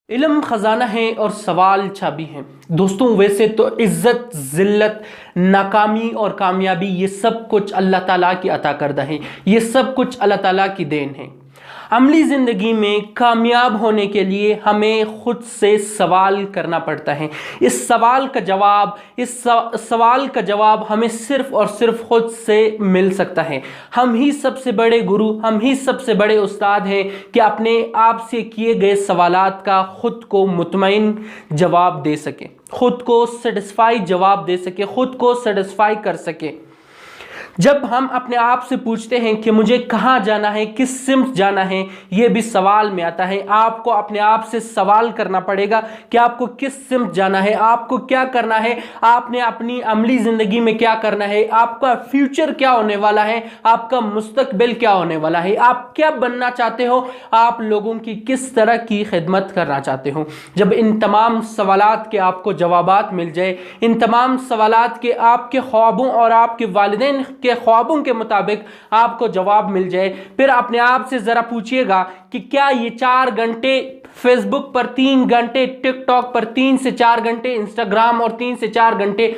علم خزانہ ہے اور سوال چابی ہے۔ دوستوں ویسے تو عزت، ذلت، ناکامی اور کامیابی یہ سب کچھ اللہ تعالیٰ کی عطا کردہ ہے، یہ سب کچھ اللہ تعالیٰ کی دین ہے۔ عملی زندگی میں کامیاب ہونے کے لیے ہمیں خود سے سوال کرنا پڑتا ہے۔ اس سوال کا جواب ہمیں صرف اور صرف خود سے مل سکتا ہے۔ ہم ہی سب سے بڑے گرو، ہم ہی سب سے بڑے استاد ہیں کہ اپنے آپ سے کیے گئے سوالات کا خود کو مطمئن جواب دے سکے، خود کو سیٹسفائی جواب دے سکے، خود کو سیٹسفائی کر سکے۔ جب ہم اپنے آپ سے پوچھتے ہیں کہ مجھے کہاں جانا ہے، کس سمت جانا ہے، یہ بھی سوال میں آتا ہے۔ آپ کو اپنے آپ سے سوال کرنا پڑے گا کہ آپ کو کس سمت جانا ہے، آپ کو کیا کرنا ہے، آپ نے اپنی عملی زندگی میں کیا کرنا ہے، آپ کا فیوچر کیا ہونے والا ہے، آپ کا مستقبل کیا ہونے والا ہے، آپ کیا بننا چاہتے ہو، آپ لوگوں کی کس طرح کی خدمت کرنا چاہتے ہو۔ جب ان تمام سوالات کے آپ کو جوابات مل جائے، ان تمام سوالات کے آپ کے خوابوں اور آپ کے والدین کے خوابوں کے مطابق آپ کو جواب مل جائے، پھر اپنے آپ سے ذرا پوچھئے گا کہ کیا یہ 4 گھنٹے فیس بک پر، 3 گھنٹے ٹک ٹاک پر، 3 سے 4 گھنٹے انسٹاگرام اور 3 سے 4 گھنٹے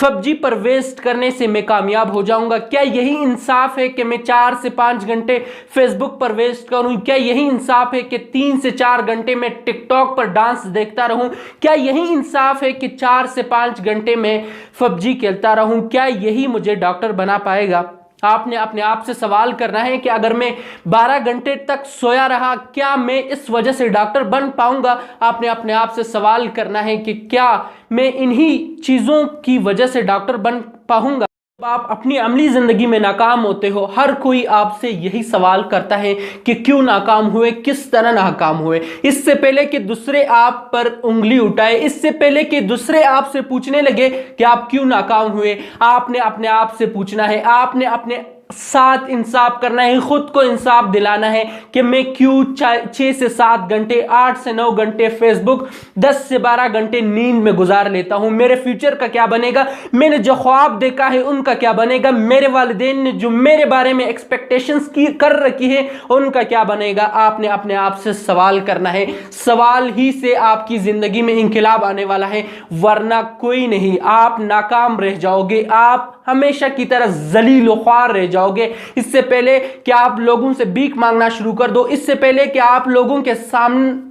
PUBG پر ویسٹ کرنے سے میں کامیاب ہو جاؤں گا؟ کیا یہی انصاف ہے کہ میں 4 سے 5 گھنٹے فیس بک پر ویسٹ کروں؟ کیا یہی انصاف ہے کہ 3 سے 4 گھنٹے میں ٹک ٹاک پر ڈانس دیکھتا رہوں؟ کیا یہی انصاف ہے کہ 4 سے 5 گھنٹے میں PUBG کھیلتا رہوں؟ کیا یہی مجھے ڈاکٹر بنا پائے گا؟ آپ نے اپنے آپ سے سوال کرنا ہے کہ اگر میں 12 گھنٹے تک سویا رہا، کیا میں اس وجہ سے ڈاکٹر بن پاؤں گا؟ آپ نے اپنے آپ سے سوال کرنا ہے کہ کیا میں انہی چیزوں کی وجہ سے ڈاکٹر بن پاؤں گا؟ آپ اپنی عملی زندگی میں ناکام ہوتے ہو، ہر کوئی آپ سے یہی سوال کرتا ہے کہ کیوں ناکام ہوئے، کس طرح ناکام ہوئے۔ اس سے پہلے کہ دوسرے آپ پر انگلی اٹھائے، اس سے پہلے کہ دوسرے آپ سے پوچھنے لگے کہ آپ کیوں ناکام ہوئے، آپ نے اپنے آپ سے پوچھنا ہے، آپ نے اپنے ساتھ انصاف کرنا ہے، خود کو انصاف دلانا ہے کہ میں کیوں 6 سے 7 گھنٹے، 8 سے 9 گھنٹے فیس بک، 10 سے 12 گھنٹے نیند میں گزار لیتا ہوں۔ میرے فیوچر کا کیا بنے گا؟ میں نے جو خواب دیکھا ہے ان کا کیا بنے گا؟ میرے والدین نے جو میرے بارے میں ایکسپیکٹیشنز کر رکھی ہے ان کا کیا بنے گا؟ آپ نے اپنے آپ سے سوال کرنا ہے۔ سوال ہی سے آپ کی زندگی میں انقلاب آنے والا ہے، ورنہ کوئی نہیں۔ آپ ناکام رہ جاؤ گے، آپ ہمیشہ کی طرح ذلیل و خوار رہ جاؤ گے۔ اس سے پہلے کہ آپ لوگوں سے بھیک مانگنا شروع کر دو، اس سے پہلے کہ آپ لوگوں کے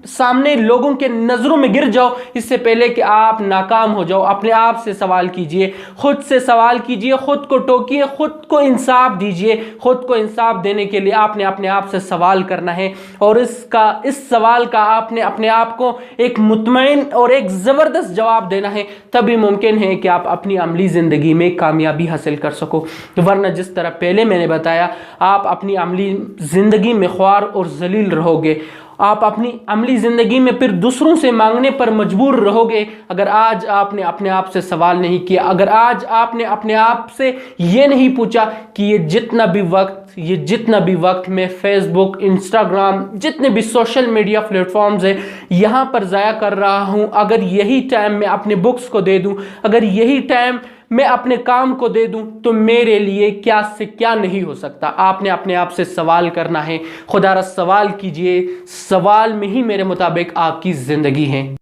سامنے لوگوں کے نظروں میں گر جاؤ، اس سے پہلے کہ آپ ناکام ہو جاؤ، اپنے آپ سے سوال کیجئے، خود سے سوال کیجئے، خود کو ٹوکیے، خود کو انصاف دیجئے۔ خود کو انصاف دینے کے لیے آپ نے اپنے آپ سے سوال کرنا ہے، اور اس سوال کا آپ نے اپنے آپ کو ایک مطمئن اور ایک زبردست جواب دینا ہے، تبھی ممکن ہے کہ آپ اپنی عملی زندگی میں کامیابی حاصل کر سکو۔ ورنہ جس طرح پہلے میں نے بتایا، آپ اپنی عملی زندگی میں خوار اور ذلیل رہو گے، آپ اپنی عملی زندگی میں پھر دوسروں سے مانگنے پر مجبور رہو گے۔ اگر آج آپ نے اپنے آپ سے سوال نہیں کیا، اگر آج آپ نے اپنے آپ سے یہ نہیں پوچھا کہ یہ جتنا بھی وقت میں فیس بک، انسٹاگرام، جتنے بھی سوشل میڈیا پلیٹ فارمز ہیں یہاں پر ضائع کر رہا ہوں، اگر یہی ٹائم میں اپنے بکس کو دے دوں، اگر یہی ٹائم میں اپنے کام کو دے دوں، تو میرے لیے کیا سے کیا نہیں ہو سکتا۔ آپ نے اپنے آپ سے سوال کرنا ہے۔ خدا را سوال کیجئے، سوال میں ہی میرے مطابق آپ کی زندگی ہے۔